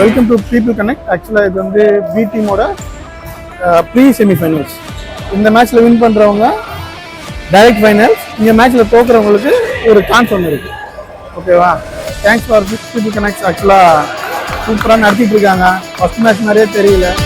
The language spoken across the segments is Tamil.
Welcome to people connect. ஆக்சுவலாக இது வந்து பி டீமோட ப்ரீ செமிஃபைனல்ஸ். இந்த மேட்ச்சில் வின் பண்ணுறவங்க டைரக்ட் ஃபைனல்ஸ். இந்த மேட்ச்சில் தோக்குறவங்களுக்கு ஒரு சான்ஸ் ஒன்று இருக்குது. ஓகேவா? Thanks for people connect. ஆக்சுவலாக சூப்பராக நடத்திட்டு இருக்காங்க. ஃபஸ்ட் மேட்ச் மாதிரியே தெரியல.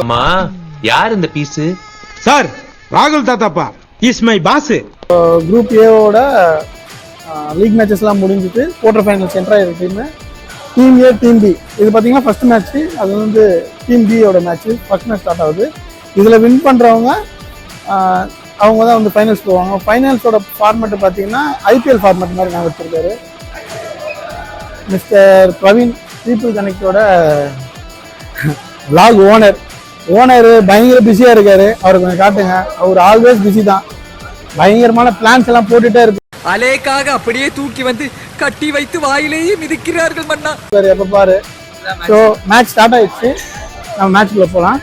அம்மா யார் இந்த பீஸ்? சார் ராகுல் தாத்தாப்பா இஸ் மை பாஸ். குரூப் ஏவோட லீக் மேட்சஸ்லாம் முடிஞ்சிட்டு குவார்டர் ஃபைனல்ஸ் என்ட்ரு ஆகிருக்கு. டீம் ஏ டீம் பி இது பார்த்தீங்கன்னா ஃபர்ஸ்ட் மேட்ச்சு. அது வந்து டீம் பியோட மேட்ச்சு. ஃபர்ஸ்ட் மேட்ச் ஸ்டார்ட் ஆகுது. இதில் வின் பண்ணுறவங்க அவங்க தான் வந்து ஃபைனல்ஸ் போவாங்க. ஃபைனல்ஸோட ஃபார்மேட்டு பார்த்தீங்கன்னா ஐபிஎல் ஃபார்மேட் மாதிரி நான் வச்சுருக்காரு மிஸ்டர் பிரவீன், பீப்புள் கனெக்டோட விளாக் ஓனர் பயங்கர பிஸியாக இருக்காரு. அவருக்கு கொஞ்சம் காட்டுங்க. அவர் ஆல்வேஸ் பிஸி தான். பயங்கரமான பிளான்ஸ் எல்லாம் போட்டுட்டே இருக்கு. அலேக்காக அப்படியே தூக்கி வந்து கட்டி வைத்து வாயிலேயே மிதிக்கிறார்கள் மன்னா. எப்ப பாரு. ஸோ மேட்ச் ஸ்டார்ட் ஆயிடுச்சு. நம்ம மேட்ச்குள்ள போகலாம்.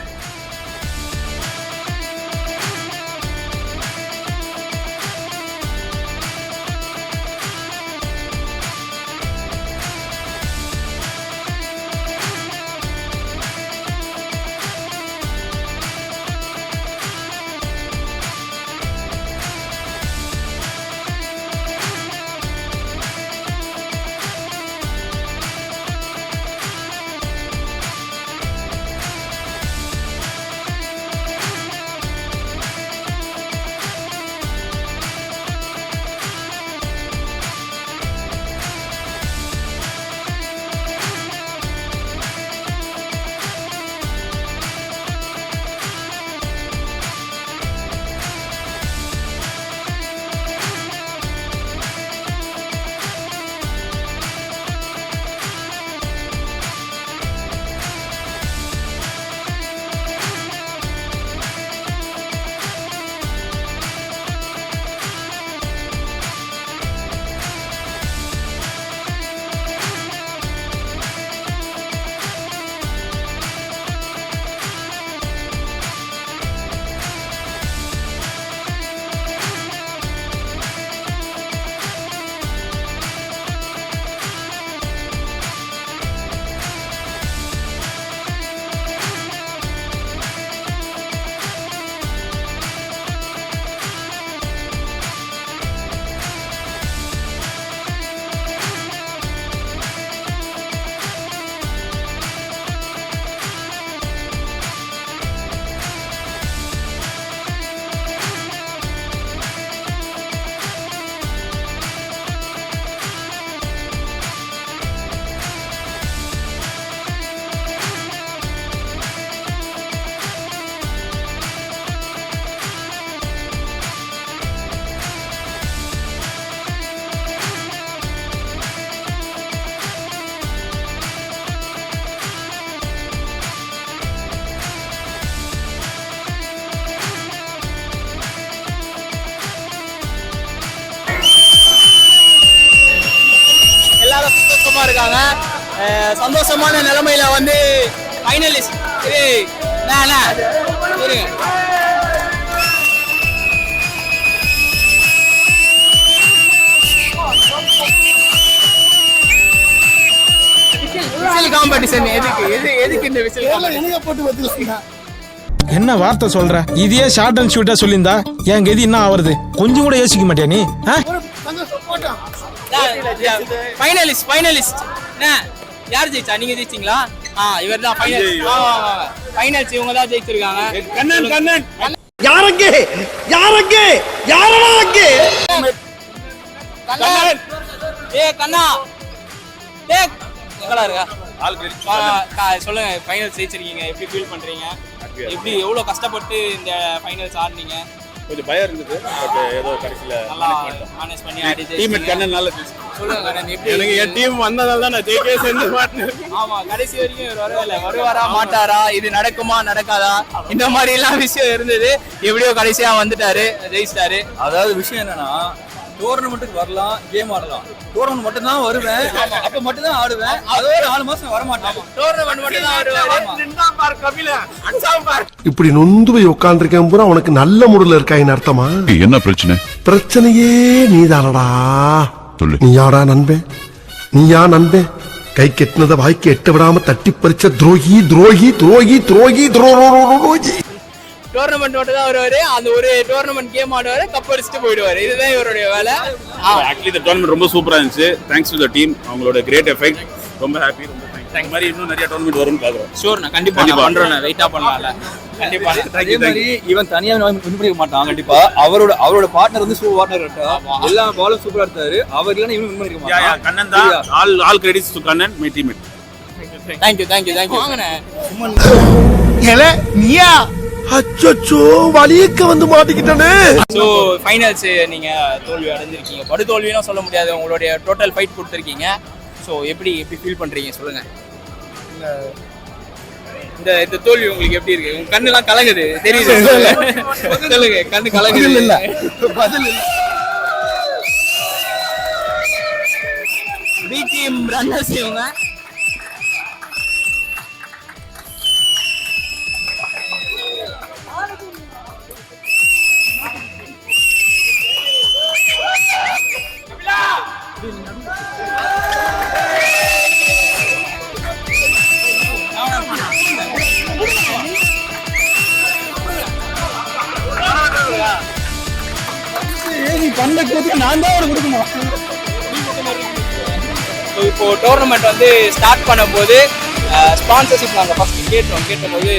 இருக்காங்க. சந்தோஷமான நிலைமையில வந்து ஃபைனலிஸ்ட் விசில் காம்படிஷன் எதுக்கு இந்த விசில் எனக்கு போட்டு வச்சுருக்கீங்க. என்ன வார்த்தை சொல்ற? இதையே ஷார்ட் அண்ட் ஸ்வீட்டா சொல்லியிருந்தா என் கதி என்ன ஆவறது? கொஞ்சம் கூட யோசிக்க மாட்டியா நீ? ஃபைனலிஸ்ட் யார் ஜெயிச்சா? நீங்க ஜெயிச்சீங்களா? இவர் தான் ஃபைனல்ஸ் இவங்க தான் ஜெயிச்சிருக்காங்க. யாரங்கே யாரடா அங்கே? கண்ணன் கண்ணா எங்கடா இருக்கா? சொல்லுங்க, ஃபைனல்ஸ் ஜெயிச்சிருக்கீங்க, எப்படி ஃபீல் பண்றீங்க? எப்படி எவ்வளவு கஷ்டப்பட்டு இந்த ஃபைனல்ஸ் ஆடுனீங்க? கொஞ்சம் பயம் இருந்தது, பட் ஏதோ கடைசியில நல்லா மேனேஜ் பண்ணி ஆடி டீம்மேட் கண்ணன் நல்லா சொல்லுங்க கண்ணன், எப்படி எனக்கு என் டீம் வந்ததால தான் நான் ஜெயிக்கவே சேர்ந்து மாட்டேன். ஆமா, கடைசி வரைக்கும் இவர் வரவே இல்லை. வருவாரா மாட்டாரா, இது நடக்குமா நடக்காதா, இந்த மாதிரி எல்லாம் விஷயம் இருந்தது. எப்படியோ கடைசியா வந்துட்டாரு, ஜெயிச்சிட்டாரு. அதாவது விஷயம் என்னன்னா, டோர்னமெண்ட்டுக்கு வரலாம், கேம் ஆடலாம். டோர்னமெண்ட் மட்டும் தான் வருவேன், அப்ப மட்டும் தான் ஆடுவேன். அதே 4 மாசம் வர மாட்டேன். டோர்னமெண்ட் மட்டும் தான் வருவாரு. இப்படி நொந்து போய் உட்கார்ந்துருக்கேன் பூரா உனக்கு நல்ல மூடுல இருக்காயின்னு அர்த்தமா? என்ன பிரச்சனை? பிரச்சனையே நீதானடா. சொல்லு. நீயாடா நண்பே, நீயா நண்பே? கை கெட்டினத வாய்க்கு எட்ட விடாம தட்டி பறிச்ச துரோகி துரோகி துரோகி துரோகி துரோகி. டோர்னமெண்ட் மட்டும் தான் வருவாரு, அந்த ஒரு டோர்னமெண்ட் கேம் ஆடுவாரு, கப் அடிச்சுட்டு போயிடுவாரு. இதுதான் இவருடைய வேலை. ஆக்சுவலி இந்த டோர்னமெண்ட் ரொம்ப சூப்பரா இருந்துச்சு. தேங்க்ஸ் டு தி டீம், அவங்களோட கிரேட் எஃபெக்ட். ரொம்ப ஹாப்பி, ரொம்ப தேங்க்ஸ். இந்த மாதிரி இன்னும் நிறைய டோர்னமெண்ட் வரும்னு பாக்குறோம். ஷூர், நான் கண்டிப்பா பண்றேன், வெயிட்டா பண்ணலாம்ல. கண்டிப்பா. அதே மாதிரி இவன் தனியா வின் பண்ணிக்க மாட்டான். கண்டிப்பா அவரோட பார்ட்னர் வந்து சூப்பர் பார்ட்னர். எல்லா பாலும் சூப்பரா எடுத்தாரு. அவர் இல்லைன்னா இவன் வின் பண்ணிக்க மாட்டான். கண்ணன் தான். All credits to Kannan, my teammate. Thank you. வாங்கண்ணே. நீயா அச்சோ வலியக்க வந்து மாட்டிக்கிட்டானே. ஸோ ஃபைனல்ஸ் நீங்க தோல்வி அடைஞ்சிருக்கீங்க. படு தோல்வினா சொல்ல முடியாது, உங்களுடைய டோட்டல் ஃபைட் கொடுத்துருக்கீங்க. ஸோ எப்படி ஃபீல் பண்றீங்க சொல்லுங்க. இந்த தோல்வி உங்களுக்கு எப்படி இருக்கு? உங்க கண்ணு எல்லாம் கலங்குது, தெரியுது. சொல்லுங்க, கண்ணு கலங்குது. இல்ல பதில் இல்ல. பி டீம் ரன்னர்ஸ் இவங்க. நான் தான் அவருக்கு கொடுக்கணும். இப்போ டோர்னமெண்ட் வந்து ஸ்டார்ட் பண்ணும்போது ஸ்பான்சர்ஷிப் நாங்கள் ஃபர்ஸ்ட் கேட்டபோது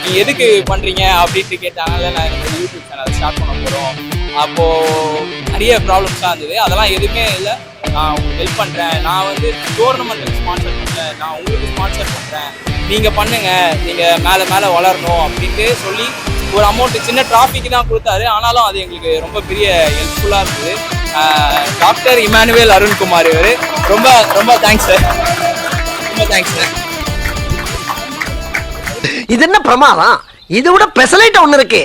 நீங்கள் எதுக்கு பண்ணுறீங்க அப்படின்ட்டு கேட்டாங்கல்ல. நான் எனக்கு யூடியூப் சேனல் ஸ்டார்ட் பண்ண போகிறோம். அப்போது நிறைய ப்ராப்ளம்ஸ்லாம் இருந்தது. அதெல்லாம் எதுவுமே இல்லை, நான் உங்களுக்கு ஹெல்ப் பண்ணுறேன். நான் வந்து டோர்னமெண்ட்டுக்கு ஸ்பான்சர் பண்ணுறேன், நான் உங்களுக்கு ஸ்பான்சர் பண்ணுறேன், நீங்கள் பண்ணுங்கள், நீங்கள் மேலே வளரணும் அப்படின்ட்டு சொல்லி ஒரு அமௌண்ட் சின்ன டிராஃபிக்கு தான் கொடுத்தாரு. ஆனாலும் அது எங்களுக்கு ரொம்ப பெரிய ஹெல்ப்ஃபுல்லாக இருந்தது. டாக்டர் இமானுவேல் அருண்குமார் இவர். ரொம்ப ரொம்ப தேங்க்ஸ் சார், ரொம்ப தேங்க்ஸ் சார். இது என்ன பிரமாதம்? இது விட பெசலைட் ஒண்ணு இருக்கு.